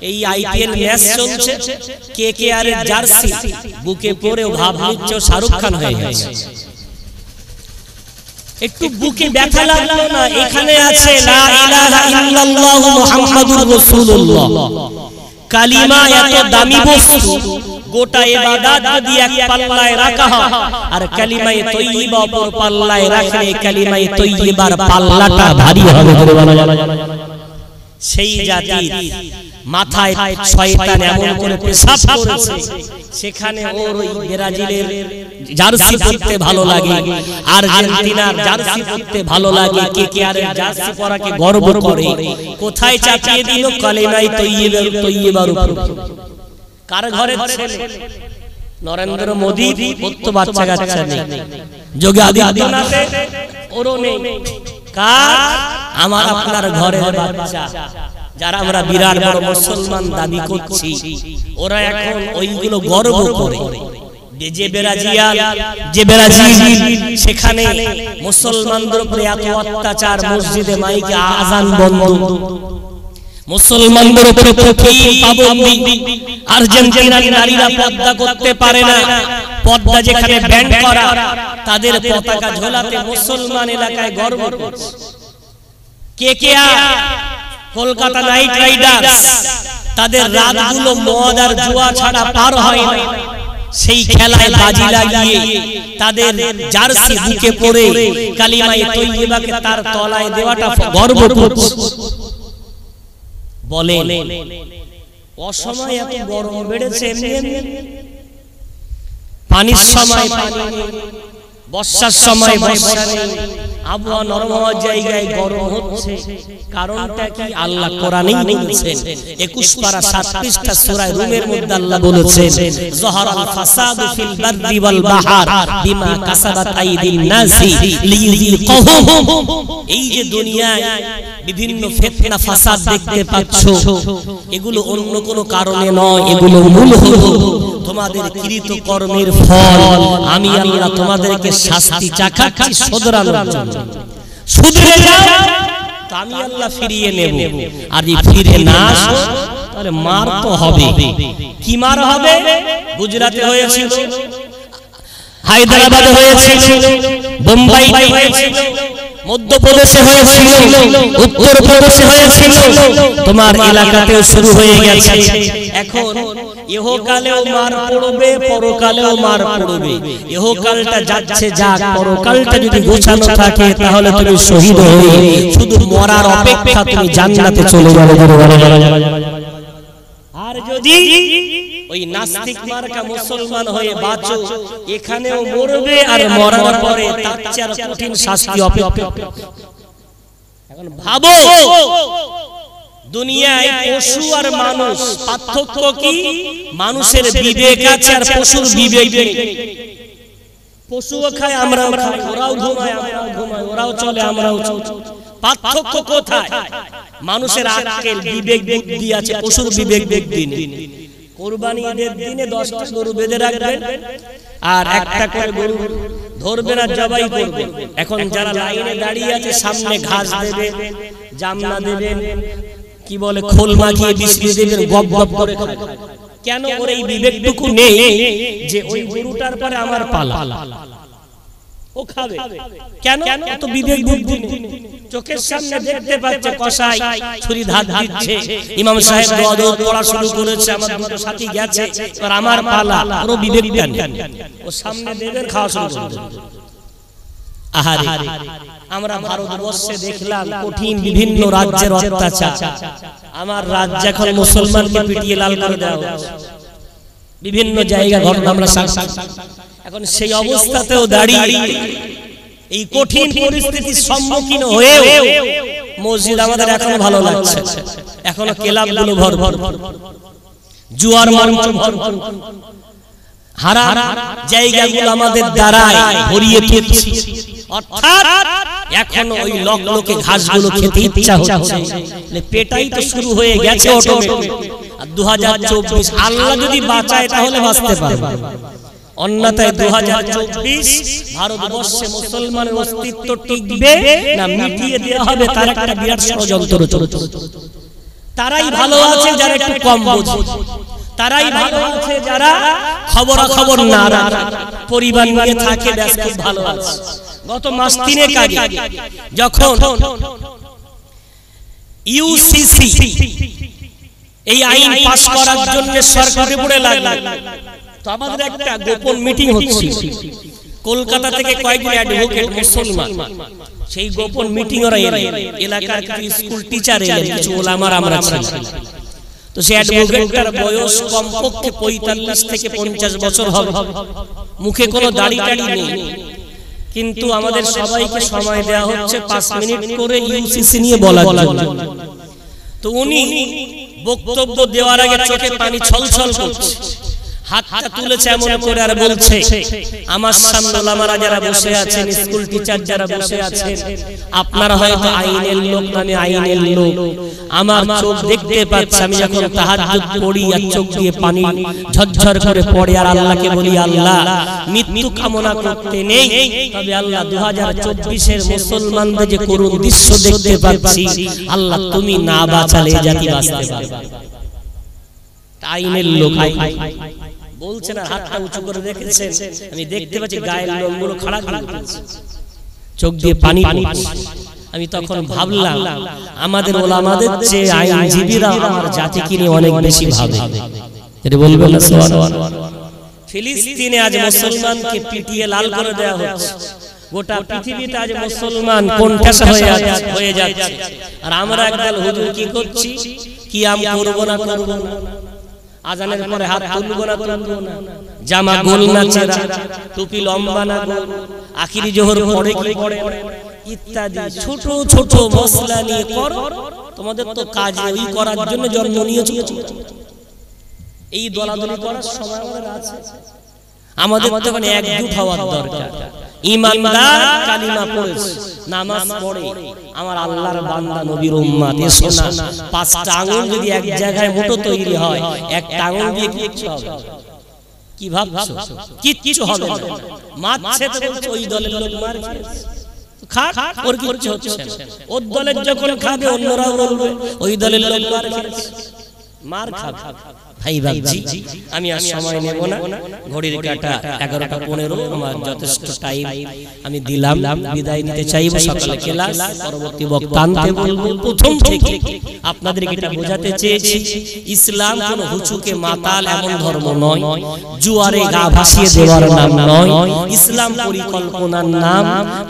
এই IPL match চলছে, KKR এর জার্সি বুকে পরে ভাব নিচ্ছে শাহরুখ খান হয়ে গেছে। একটু বুকে ব্যথা লাগলো না? এখানে আছে লা ইলাহা ইল্লাল্লাহু মুহাম্মাদুর রাসূলুল্লাহ, কালিমা এত দামি বস্তু, গোটা ইবাদত যদি এক পাল্লায় রাখা হয় আর কালিমায়ে তয়্যিবা অপর পাল্লায় রাখলে কালিমায়ে তয়্যিবার পাল্লাটা ভারী হবে। সেই জাতির মাথায় শয়তান এমন করে পেশাব করেছে, সেখানে ওর ওই ব্রাজিলের জার্সি পরতে ভালো লাগে, আর্জেন্টিনার জার্সি পরতে ভালো লাগে, কেকেআর এর জার্সি পরাকে গর্ব করে। কোথায় চাপিয়ে দিল? কালিমায়ে তয়্যিবার উপর। কার ঘরের ছেলে? নরেন্দ্র মোদি পড়তো, বাচ্চা কাচ্চা নেই। যোগী আদিত্যনাথ ওরও নেই। কার? আমার আপনার ঘরের বাচ্চা, যারা আমরা বিরাট বড় মুসলমান দাবি করছি, ওরা এখন ওইগুলো গর্ব করে। যে ব্রাজিল সেখানে মুসলমানদের উপরে এত অত্যাচার, মসজিদে মাইকে আযান বন্ধ, মুসলমানদের উপরে পাবন্দি, আর্জেন্টিনার নারীরা পর্দা করতে পারে না, পর্দা যেখানে ব্যান করা, তাদের পতাকা ঝোলাতে মুসলমান এলাকায় গর্ব করছে। কেকেআর, কলকাতা নাইট রাইডার্স, তাদের রাতগুলো মদ আর জুয়া ছাড়া পার হয় না। সেই খেলায় বাজি লাগিয়ে তাদের জার্সি বুকে পরে কালিমায়ে তয়্যিবাকে তার তলায় দেওয়াটা গর্ব করছে। বলেন অসময় এত গরম বেড়েছে, পানির সময় পানি নেই, বর্ষার সময় বর্ষা নেই, আবহাওয়া নরম হওয়ার জায়গায় গরম হচ্ছে। কারণটা কি? আল্লাহ কোরআনেই বলেছেন, 21 পারা 7 পৃষ্ঠা সূরা রুমের মধ্যে আল্লাহ বলেছেন, যাহারাল ফাসাদু ফিল বাররি ওয়াল বাহর বিমা কাসাবাত আইদিন নাসি লিইযিকাহুম। এই যে দুনিয়ায় বিভিন্ন ফিতনা ফাসাদ দেখতে পাচ্ছো, এগুলো অন্য কোনো কারণে নয়, এগুলো মূল হলো তোমাদের কৃত কর্মের ফল। আমি আল্লাহ তোমাদেরকে শাস্তি চাকাচ্ছি শুধরানোর জন্য। শুধরে যাও তো আমি আল্লাহ ফিরিয়ে নেব, আর যদি ফিরে না আসো তাহলে মার তো হবে। কি মার হবে? গুজরাটে হয়েছিল, হায়দ্রাবাদে হয়েছিল, বোম্বাইতে হয়েছিল, মধ্যপ্রদেশে হয়েছিল, উত্তরপ্রদেশে হয়েছিল, তোমার এলাকাতেও শুরু হয়ে গেছে। এখন ইহকালেও মার পড়বে, পরকালেও মার পড়বে। ইহকালটা যাচ্ছে যাক, পরকালটা যদি গোছানো থাকে তাহলে তুমি শহীদ হয়ে শুধু মরার অপেক্ষা, তুমি জান্নাতে চলে যাবে। আর যদি ওই নাস্তিক মার্কা মুসলমান হয়ে বাঁচো, এখানেও মরবে আর মরার পরে তার চেয়ে কঠিন শাস্তি অপেক্ষা। এখন ভাবো, দুনিয়ায় পশু আর মানুষ পার্থক্য কি? মানুষের বিবেক আছে আর পশুর বিবেক নেই। পশুও খায়, আমরাও খাই, ওরাও ঘুমায়, আমরাও ঘুমাই, ওরাও চলে, আমরাও চলি। পার্থক্য কোথায়? মানুষের আক্কেল, বিবেক বুদ্ধি আছে, পশুর বিবেক বুদ্ধি নেই। কুরবানি ঈদের দিনে 10টা গরু বেঁধে রাখবেন আর একটা করে গরু ধরবেন আর জবাই করবেন। এখন যারা লাইনে দাঁড়িয়ে আছে, সামনে ঘাস দেবেন, জামনা দেবেন, কি বলে খোল মাখিয়ে বিছড়িয়ে দেবেন, গপ গপ করে খায়। কেন? ওর এই বিবেকটুকু নেই যে ওই গরুটার পরে আমার পালা, ও খাবে। কেন? এত বিবেক বুদ্ধি নেই। চোখের সামনে দেখতে পাচ্ছে কসাই ছুরি ধার দিচ্ছে, ইমাম সাহেব দোয়া দোয়া পড়া শুরু করেছে, আমার দুটো সাথী গেছে, আর আমার পালা। ওর বিবেকটা নেই, ও সামনে দেবেন, খাওয়া শুরু করবে। আহারে, আমরা ভারতবর্ষে দেখলাম কঠিন বিভিন্ন রাজ্যের অত্যাচার। আমার রাজ্য এখন মুসলমানকে পিটিয়ে লাল করে দেওয়া হচ্ছে, বিভিন্ন জায়গা ঘটনা আমরা সাক্ষী। এখন সেই অবস্থাতেও দাঁড়িয়ে এই কঠিন পরিস্থিতির সম্মুখীন হয়েও মসজিদ আমাদের এখন ভালো লাগছে, এখনো ক্লাবগুলো ভরপুর, জুয়ার মঞ্চ ভরপুর, হারা জায়গাগুলো আমাদের দ্বারায় ভরিয়ে তুলছে। অর্থাৎ এখন ওই লোকে ঘাসগুলো খেতে ইচ্ছা হচ্ছে, পেটাই তো শুরু হয়ে গেছে অটোমেটিক। আর 2024 আল্লাহ যদি বাঁচায় তাহলে বাঁচতে পারবে, অন্যথায় 2024 ভারতবর্ষে মুসলমানের অস্তিত্ব টিকবে না মিটিয়ে দেওয়া হবে, তার একটা বিরাট ষড়যন্ত্র চলছে। তারাই ভালো আছে যারা একটু কম বোঝে, তারাই ভালো আছে যারা খবরাখবর না রাখে, পরিবার নিয়ে থাকে, ব্যাস খুব ভালো আছে। গত মাস 3 আগে যখন ইউসিসি এই আইন পাস করার জন্য সরকারের উপরে লাগলো, তো আমাদের একটা গোপন মিটিং হচ্ছে কলকাতা থেকে কয়েকজন অ্যাডভোকেট মুসলমান, সেই গোপন মিটিং ওরা এলাকার কিছু স্কুল টিচার এলেন, কিছু ওলামার আমরা ছিলাম। তো সেই অ্যাডভোকেটটার বয়স কমপক্ষে 45 থেকে 50 বছর হবে, মুখে কোনো দাড়ি টাড়ি নেই, কিন্তু আমাদের সবাইকে সময় দেওয়া হচ্ছে 5 মিনিট করে ইউসিসি নিয়ে বলার জন্য। তো উনি বক্তব্য দেওয়ার আগে চোখে পানি ছলছল করছে, হাতটা তুলেছে এমন করে আর বলছে, আমার সামনে ওলামারা যারা বসে আছেন, স্কুল টিচার যারা বসে আছেন, আপনারা হয়তো আইনের লোক, আমি আইনের লোক, আমার চোখ দেখতে পাচ্ছে, আমি যখন তাহাজ্জুদ পড়ি আর চোখ দিয়ে পানি ঝরঝর করে পড়ে আর আল্লাহকে বলি, আল্লাহ মৃত্যু কামনা করতে নেই, তবে আল্লাহ 2024 মুসলমানদের যে করুণ দৃশ্য দেখতে পাচ্ছি, আল্লাহ তুমি না বাঁচালে জাতি বাঁচতে পারবে। আইনের লোক বলছেন আর হাতটা উঁচু করে রেখেছেন, আমি দেখতে পাচ্ছি গায়ের লোমগুলো খাড়া খাড়া করছে, চোখ দিয়ে পানি পড়ছে। আমি তখন ভাবলাম, আমাদের ওলামাদের চেয়ে আইনজীবীরা আমার জাতিকে নিয়ে অনেক বেশি ভাবে। এটা বলবেন না সুবহানাল্লাহ। ফিলিস্তিনে আজ মুসলমানকে পিটিয়ে লাল করে দেওয়া হচ্ছে, গোটা পৃথিবীতে আজ মুসলমান কোণঠাসা হয়ে যাচ্ছে, আর আমরা একদল হুজুর কি করছি, কিয়াম করব না করব না, আজানের পরে হাত তুলবো না তুলবো না, জামা গোল না চেরা, টুপি লম্বা না গোল, আখিরি জোহর পড়ে কি পড়ে ইত্যাদি ছোট ছোট মশলা নিয়ে কর। তোমাদের তো কাজ ওই করার জন্য জন্ম নিয়েছো, এই দলাদলি করার সময় আমাদের আছে। আমাদের তো মানে একজুট হওয়ার দরকার। ইমানদার কালিমা পড়েছে, নামাজ পড়ে, আমার আল্লাহর বান্দা নবীর উম্মত, এসো না 5টা আঙ্গুল যদি এক জায়গায় মুঠো তৈরি হয়, একটা আঙ্গুল দিয়ে কিচ্ছু হবে? কি ভাবছো? কিচ্ছু হবে না। মারছে তো বলছে ওই দলের লোক মার খা, ওর কিচ্ছু হচ্ছে না। ওর দলের যখন খাবে অন্যরাও বলবে ওই দলের লোক মার খাবে। ভাই বাবজি, আমি আর সময় নেব না, ঘড়ির কাঁটা 11:15, আমার যথেষ্ট টাইম আমি দিলাম, বিদায় নিতে চাইব। সকালে ক্লাস, পরবর্তী বক্তব্যে বলবো। প্রথম থেকে আপনাদেরকে এটা বোঝাতে চেয়েছি, ইসলাম কোন হুচুকে মাতাল এমন ধর্ম নয়, জুয়ারে গা ভাসিয়ে দেওয়ার নাম নয়। ইসলাম পরিকল্পনার নাম,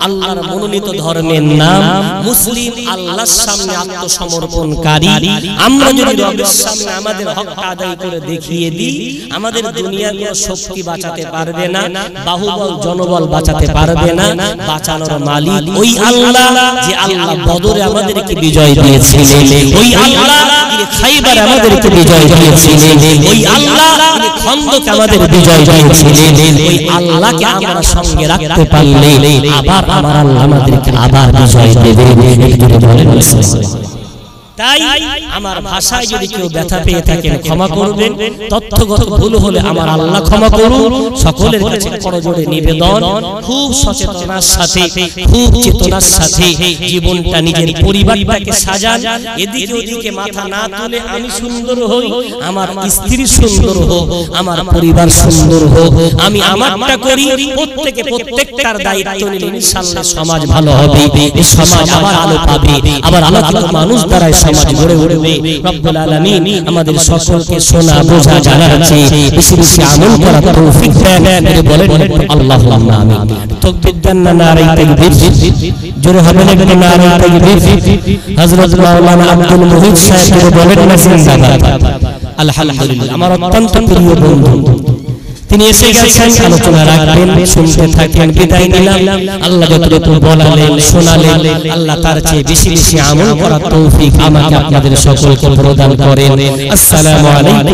আল্লাহর মনোনীত ধর্মের নাম। মুসলিম আল্লাহর সামনে আত্মসমর্পণকারী। আমরা যদি রবের সামনে আমাদের হকটা আদায় করে দেখিয়ে দিই, আমাদের দুনিয়ার কোনো শক্তি বাঁচাতে পারবে না, বাহুবল জনবল বাঁচাতে পারবে না। বাঁচানোর মালিক ওই আল্লাহ, যে আল্লাহ বদরে আমাদেরকে বিজয় দিয়েছিলেন, ওই আল্লাহ যিনি খাইবারে আমাদেরকে বিজয় দিয়েছিলেন, ওই আল্লাহ যিনি খন্দকে আমাদের বিজয় দিয়েছিলেন, ওই আল্লাহকে আমরা সঙ্গে রাখতে পারলে আবার আমার আল্লাহ আমাদেরকে আবার বিজয় দেবে। একটু বলেন সুবহানাল্লাহ। তাই আমার ভাষায় যদি কেউ ব্যথা পেয়ে থাকেন ক্ষমা করবেন, তথ্যগত ভুল হলে আমার আল্লাহ ক্ষমা করুন। সকলের কাছে করজোড়ে নিবেদন, খুব সচেতনার সাথে, খুব চেতনার সাথে জীবনটা, নিজের পরিবারটাকে সাজান। এদিকে ওদিকে মাথা না তুলে আমি সুন্দর হই, আমার স্ত্রী সুন্দর হোক, আমার পরিবার সুন্দর হোক, আমি আমারটা করি। প্রত্যেকে প্রত্যেকটার দায়িত্ব নিলে ইনশাআল্লাহ সমাজ ভালো হবে, এই সমাজ আবার আলো পাবে, আবার আলোকিত মানুষ দ্বারা সমাজ গড়ে উঠবে। রব্বুল আলামিন আমাদের সকলকে শোনা বোঝা জানার চেয়ে বেশি বেশি আমল করার তৌফিক দেন। বলেন আল্লাহুম্মা আমিন। তাকবীর দেন না, নারে তাকবীর জোরে হবে না, একটা নারে তাকবীর। হযরত মাওলানা আব্দুল মুহিত সাহেব বলেন না জিন্দাবাদ। আলহামদুলিল্লাহ, আমার অত্যন্ত প্রিয় বন্ধু, তিনি এসে গেছেন, আলোচনা রাখবেন, শুনতে থাকেন। বিদায় নিলাম। আল্লাহ যতটুকু বলালেন শোনালেন, আল্লাহ তার চেয়ে বেশি বেশি আমল করার তৌফিক আমাকে আপনাদের সকলকে প্রদান করেন। আসসালামু আলাইকুম।